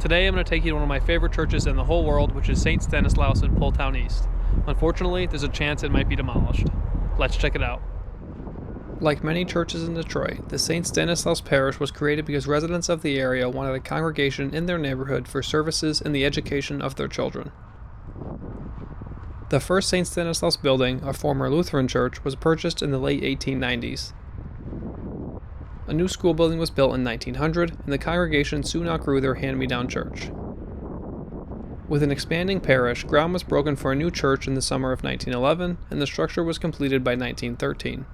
Today I'm going to take you to one of my favorite churches in the whole world, which is St. Stanislaus in Poletown East. Unfortunately, there's a chance it might be demolished. Let's check it out. Like many churches in Detroit, the St. Stanislaus Parish was created because residents of the area wanted a congregation in their neighborhood for services and the education of their children. The first St. Stanislaus building, a former Lutheran church, was purchased in the late 1890s. A new school building was built in 1900, and the congregation soon outgrew their hand-me-down church. With an expanding parish, ground was broken for a new church in the summer of 1911, and the structure was completed by 1913.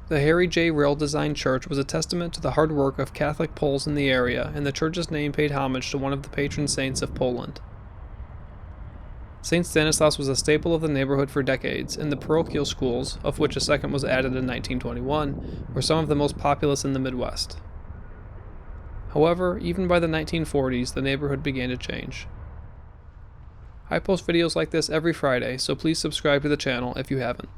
The Harry J. Rail-designed church was a testament to the hard work of Catholic Poles in the area, and the church's name paid homage to one of the patron saints of Poland. St. Stanislaus was a staple of the neighborhood for decades, and the parochial schools, of which a second was added in 1921, were some of the most populous in the Midwest. However, even by the 1940s, the neighborhood began to change. I post videos like this every Friday, so please subscribe to the channel if you haven't.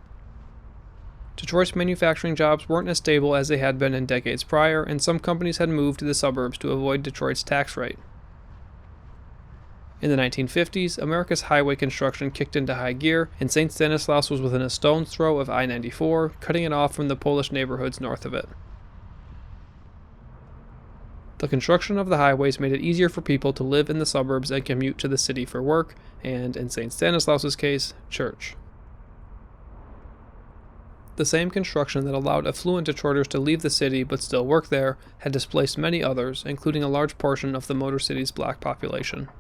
Detroit's manufacturing jobs weren't as stable as they had been in decades prior, and some companies had moved to the suburbs to avoid Detroit's tax rate. In the 1950s, America's highway construction kicked into high gear, and St. Stanislaus was within a stone's throw of I-94, cutting it off from the Polish neighborhoods north of it. The construction of the highways made it easier for people to live in the suburbs and commute to the city for work, and, in St. Stanislaus' case, church. The same construction that allowed affluent Detroiters to leave the city but still work there had displaced many others, including a large portion of the Motor City's black population.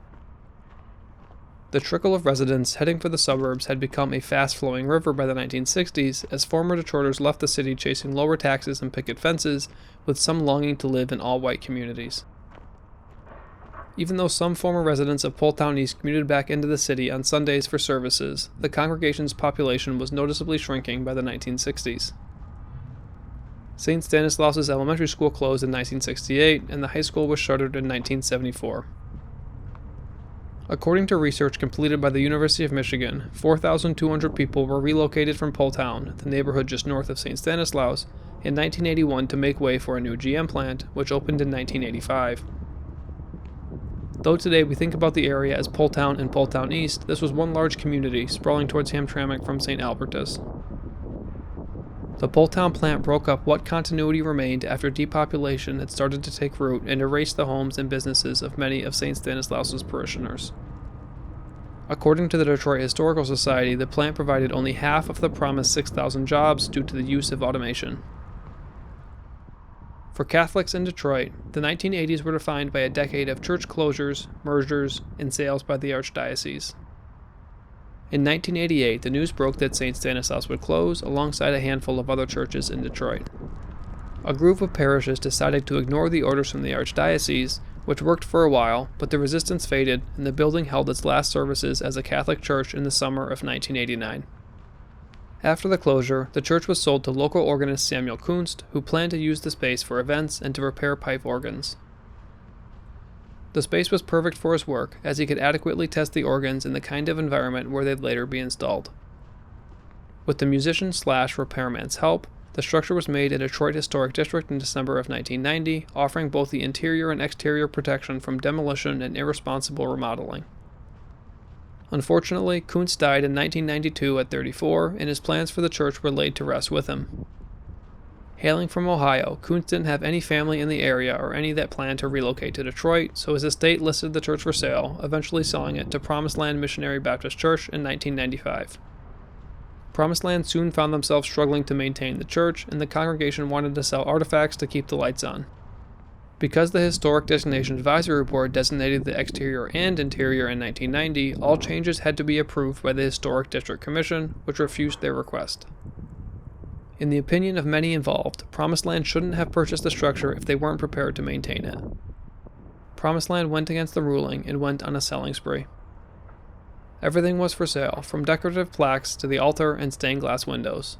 The trickle of residents heading for the suburbs had become a fast-flowing river by the 1960s, as former Detroiters left the city chasing lower taxes and picket fences, with some longing to live in all-white communities. Even though some former residents of Poletown East commuted back into the city on Sundays for services, the congregation's population was noticeably shrinking by the 1960s. St. Stanislaus' elementary school closed in 1968, and the high school was shuttered in 1974. According to research completed by the University of Michigan, 4,200 people were relocated from Poletown, the neighborhood just north of St. Stanislaus, in 1981 to make way for a new GM plant, which opened in 1985. Though today we think about the area as Poletown and Poletown East, this was one large community sprawling towards Hamtramck from St. Albertus. The Poletown plant broke up what continuity remained after depopulation had started to take root and erased the homes and businesses of many of St. Stanislaus' parishioners. According to the Detroit Historical Society, the plant provided only half of the promised 6,000 jobs due to the use of automation. For Catholics in Detroit, the 1980s were defined by a decade of church closures, mergers, and sales by the Archdiocese. In 1988, the news broke that St. Stanislaus would close alongside a handful of other churches in Detroit. A group of parishes decided to ignore the orders from the Archdiocese, which worked for a while, but the resistance faded and the building held its last services as a Catholic church in the summer of 1989. After the closure, the church was sold to local organist Samuel Kunst, who planned to use the space for events and to repair pipe organs. The space was perfect for his work, as he could adequately test the organs in the kind of environment where they'd later be installed. With the musician/repairman's help, the structure was made a Detroit Historic District in December of 1990, offering both the interior and exterior protection from demolition and irresponsible remodeling. Unfortunately, Kunst died in 1992 at 34, and his plans for the church were laid to rest with him. Hailing from Ohio, Kunst didn't have any family in the area or any that planned to relocate to Detroit, so his estate listed the church for sale, eventually selling it to Promised Land Missionary Baptist Church in 1995. Promised Land soon found themselves struggling to maintain the church, and the congregation wanted to sell artifacts to keep the lights on. Because the Historic Designation Advisory Board designated the exterior and interior in 1990, all changes had to be approved by the Historic District Commission, which refused their request. In the opinion of many involved, Promised Land shouldn't have purchased the structure if they weren't prepared to maintain it. Promised Land went against the ruling and went on a selling spree. Everything was for sale, from decorative plaques to the altar and stained glass windows.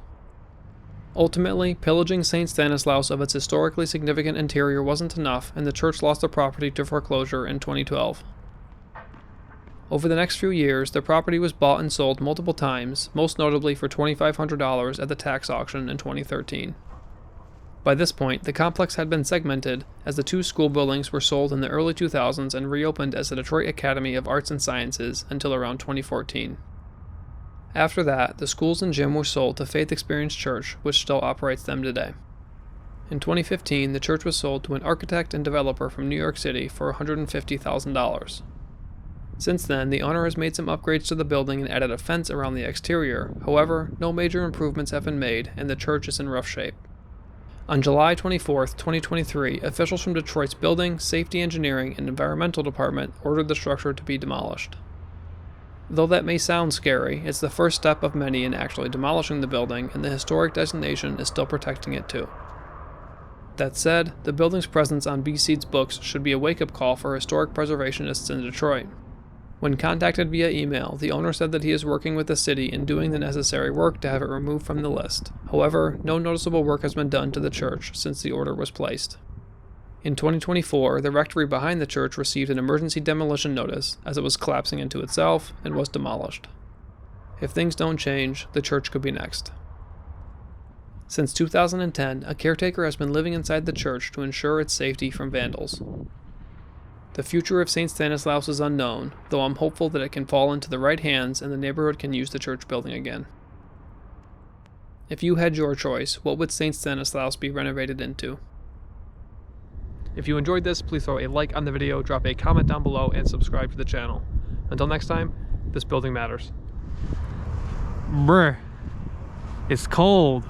Ultimately, pillaging St. Stanislaus of its historically significant interior wasn't enough, and the church lost the property to foreclosure in 2012. Over the next few years, the property was bought and sold multiple times, most notably for $2,500 at the tax auction in 2013. By this point, the complex had been segmented, as the two school buildings were sold in the early 2000s and reopened as the Detroit Academy of Arts and Sciences until around 2014. After that, the schools and gym were sold to Faith Experience Church, which still operates them today. In 2015, the church was sold to an architect and developer from New York City for $150,000. Since then, the owner has made some upgrades to the building and added a fence around the exterior. However, no major improvements have been made, and the church is in rough shape. On July 24, 2023, officials from Detroit's Building, Safety Engineering, and Environmental Department ordered the structure to be demolished. Though that may sound scary, it's the first step of many in actually demolishing the building, and the historic designation is still protecting it too. That said, the building's presence on BSeed's books should be a wake-up call for historic preservationists in Detroit. When contacted via email, the owner said that he is working with the city and doing the necessary work to have it removed from the list. However, no noticeable work has been done to the church since the order was placed. In 2024, the rectory behind the church received an emergency demolition notice as it was collapsing into itself and was demolished. If things don't change, the church could be next. Since 2010, a caretaker has been living inside the church to ensure its safety from vandals. The future of St. Stanislaus is unknown, though I'm hopeful that it can fall into the right hands and the neighborhood can use the church building again. If you had your choice, what would St. Stanislaus be renovated into? If you enjoyed this, please throw a like on the video, drop a comment down below, and subscribe to the channel. Until next time, this building matters. Bruh, it's cold.